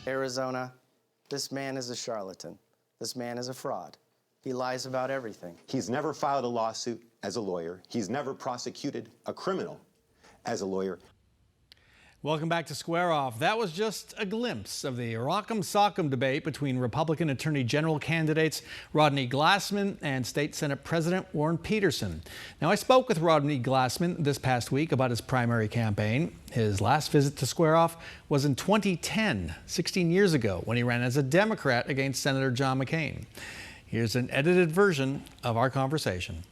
Arizona, this man is a charlatan. This man is a fraud. He lies about everything. He's never filed a lawsuit as a lawyer. He's never prosecuted a criminal as a lawyer. Welcome back to Square Off. That was just a glimpse of the rock'em sock'em debate between Republican Attorney General candidates Rodney Glassman and State Senate President Warren Peterson. Now, I spoke with Rodney Glassman this past week about his primary campaign. His last visit to Square Off was in 2010, 16 years ago, when he ran as a Democrat against Senator John McCain. Here's an edited version of our conversation.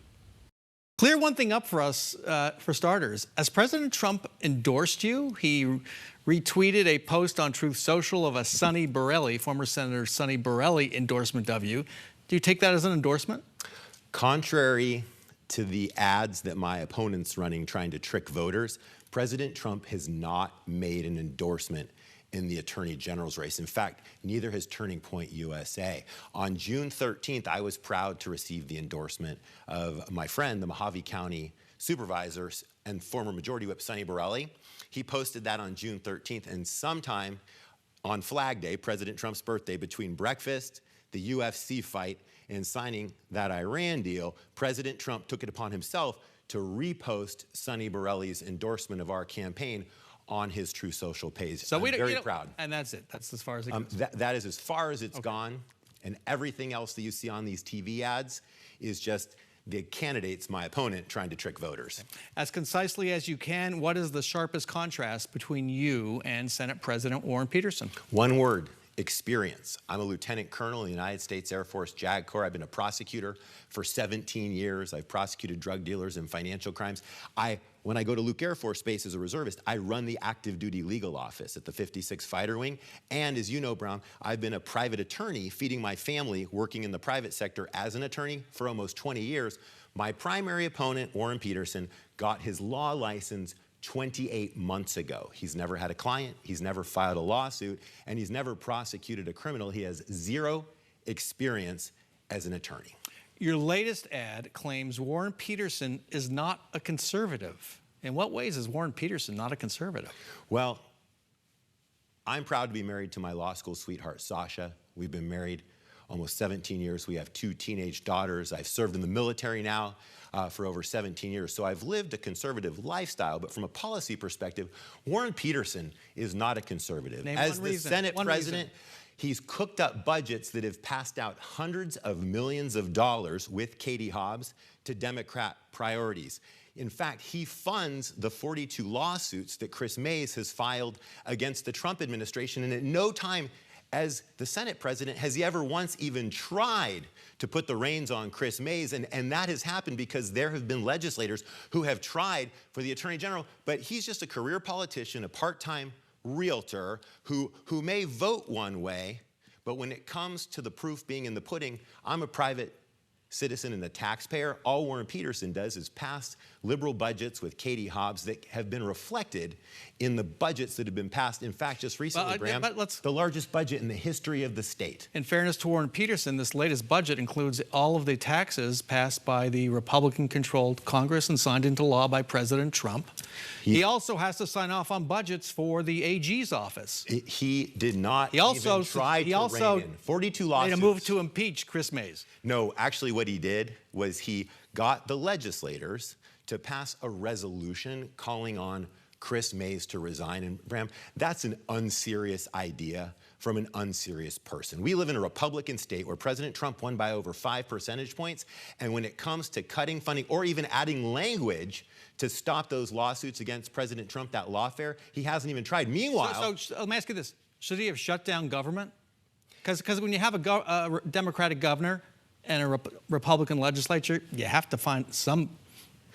Clear one thing up for us, for starters. As President Trump endorsed you, he retweeted a post on Truth Social of a Sonny Borelli, former Senator Sonny Borelli endorsement of you. Do you take that as an endorsement? Contrary to the ads that my opponent's running trying to trick voters, President Trump has not made an endorsement in the Attorney General's race. In fact, neither has Turning Point USA. On June 13th, I was proud to receive the endorsement of my friend, the Mojave County Supervisor and former Majority Whip Sonny Borelli. He posted that on June 13th, and sometime on Flag Day, President Trump's birthday, between breakfast, the UFC fight, and signing that Iran deal, President Trump took it upon himself to repost Sonny Borelli's endorsement of our campaign on his True Social page. So I'm very proud. And that's it. That's as far as it goes. That is as far as it's gone. And everything else that you see on these TV ads is just the candidates, my opponent, trying to trick voters. As concisely as you can, what is the sharpest contrast between you and Senate President Warren Peterson? One word: experience. I'm a lieutenant colonel in the United States Air Force JAG Corps. I've been a prosecutor for 17 years. I've prosecuted drug dealers and financial crimes. When I go to Luke Air Force Base as a reservist, I run the active duty legal office at the 56th Fighter Wing. And as you know, Brown, I've been a private attorney feeding my family working in the private sector as an attorney for almost 20 years. My primary opponent, Warren Peterson, got his law license 28 months ago. He's never had a client, he's never filed a lawsuit, and he's never prosecuted a criminal. He has zero experience as an attorney. Your latest ad claims Warren Peterson is not a conservative. In what ways is Warren Peterson not a conservative? Well, I'm proud to be married to my law school sweetheart, Sasha. We've been married almost 17 years. We have 2 teenage daughters. I've served in the military now for over 17 years. So I've lived a conservative lifestyle, but from a policy perspective, Warren Peterson is not a conservative. As the Senate president, he's cooked up budgets that have passed out hundreds of millions of dollars with Katie Hobbs to Democrat priorities. In fact, he funds the 42 lawsuits that Chris Mays has filed against the Trump administration, and at no time as the Senate president has he ever once even tried to put the reins on Chris Mays, and that has happened because there have been legislators who have tried for the Attorney General, but he's just a career politician, a part-time realtor who may vote one way, but when it comes to the proof being in the pudding, I'm a private citizen and a taxpayer. All Warren Peterson does is pass liberal budgets with Katie Hobbs that have been reflected in the budgets that have been passed. In fact, just recently, Bram, the largest budget in the history of the state. In fairness to Warren Peterson, this latest budget includes all of the taxes passed by the Republican-controlled Congress and signed into law by President Trump. He also has to sign off on budgets for the AG's office. He did not even try to rein in 42 lawsuits. Made a move to impeach Chris Mays. No, actually what he did was he got the legislators to pass a resolution calling on Chris Mays to resign. And Bram, that's an unserious idea from an unserious person. We live in a Republican state where President Trump won by over 5 percentage points. And when it comes to cutting funding or even adding language to stop those lawsuits against President Trump, that lawfare, he hasn't even tried. Meanwhile, so let me ask you this. Should he have shut down government? Because when you have a Democratic governor and a Republican legislature, you have to find some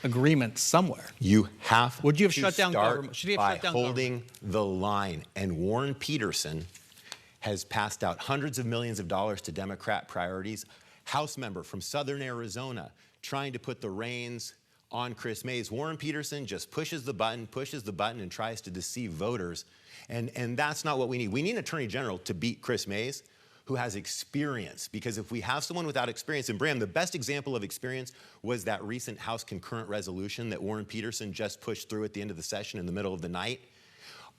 agreement somewhere. You have Would you have shut down government? Should he have shut down holding the line. And Warren Peterson has passed out hundreds of millions of dollars to Democrat priorities. House member from Southern Arizona trying to put the reins on Chris Mays. Warren Peterson just pushes the button, and tries to deceive voters. And that's not what we need. We need an attorney general to beat Chris Mays, who has experience. Because if we have someone without experience, and Bram, the best example of experience was that recent House concurrent resolution that Warren Peterson just pushed through at the end of the session in the middle of the night.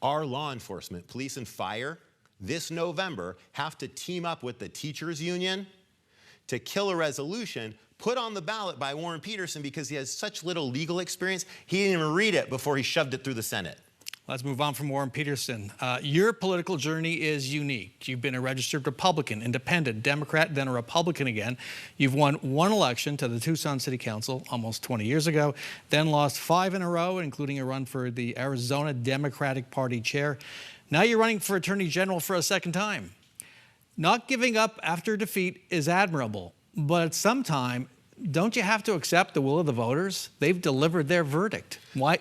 Our law enforcement, police and fire, this November have to team up with the teachers union to kill a resolution put on the ballot by Warren Peterson because he has such little legal experience. He didn't even read it before he shoved it through the Senate. Let's move on from Warren Peterson. Your political journey is unique. You've been a registered Republican, independent, Democrat, then a Republican again. You've won one election to the Tucson City Council almost 20 years ago, then lost 5 in a row, including a run for the Arizona Democratic Party chair. Now you're running for Attorney General for a second time. Not giving up after defeat is admirable, but at some time, don't you have to accept the will of the voters? They've delivered their verdict. Why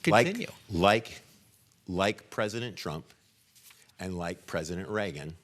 continue? Like President Trump and like President Reagan,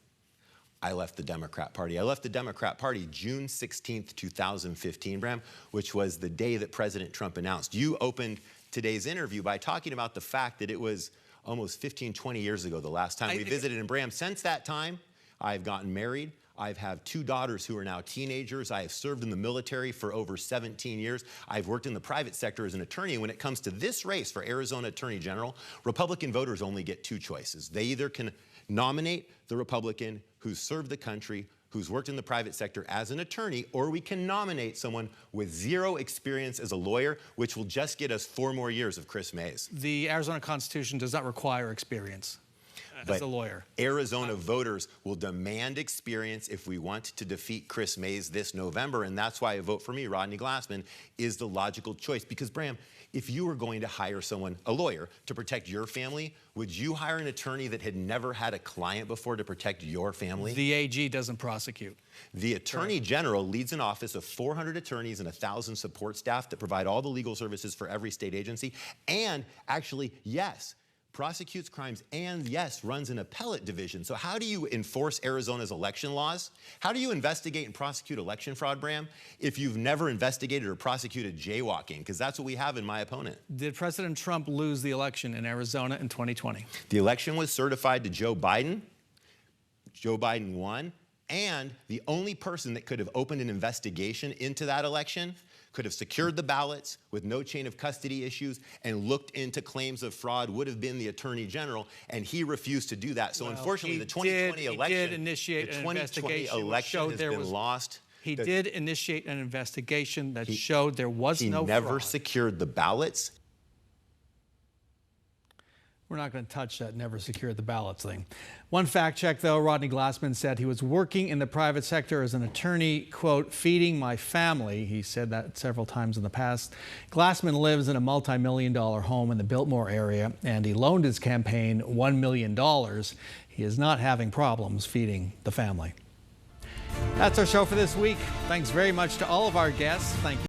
I left the Democrat Party. I left the Democrat Party June 16th, 2015, Bram, which was the day that President Trump announced. You opened today's interview by talking about the fact that it was almost 15, 20 years ago, the last time we visited. And Bram, since that time, I've gotten married. I have 2 daughters who are now teenagers. I have served in the military for over 17 years. I've worked in the private sector as an attorney. When it comes to this race for Arizona Attorney General, Republican voters only get 2 choices. They either can nominate the Republican who's served the country, who's worked in the private sector as an attorney, or we can nominate someone with 0 experience as a lawyer, which will just get us 4 more years of Chris Mays. The Arizona Constitution does not require experience as a lawyer. Arizona voters will demand experience if we want to defeat Chris Mays this November, and that's why a vote for me, Rodney Glassman, is the logical choice. Because, Bram, if you were going to hire someone, a lawyer, to protect your family, would you hire an attorney that had never had a client before to protect your family? The AG doesn't prosecute. The Attorney General leads an office of 400 attorneys and 1,000 support staff that provide all the legal services for every state agency, and actually, yes, prosecutes crimes, and yes, runs an appellate division. So how do you enforce Arizona's election laws? How do you investigate and prosecute election fraud, Bram, if you've never investigated or prosecuted jaywalking? Because that's what we have in my opponent. Did President Trump lose the election in Arizona in 2020? The election was certified to Joe Biden. Joe Biden won. And the only person that could have opened an investigation into that election, could have secured the ballots with no chain of custody issues and looked into claims of fraud would have been the Attorney General, and he refused to do that. So unfortunately, the 2020 election, he did initiate an investigation election has been lost. He did initiate an investigation that showed there was no fraud. He never secured the ballots. We're not going to touch that never secured the ballots thing. One fact check, though, Rodney Glassman said he was working in the private sector as an attorney, quote, feeding my family. He said that several times in the past. Glassman lives in a multi-million-dollar home in the Biltmore area, and he loaned his campaign $1 million. He is not having problems feeding the family. That's our show for this week. Thanks very much to all of our guests. Thank you.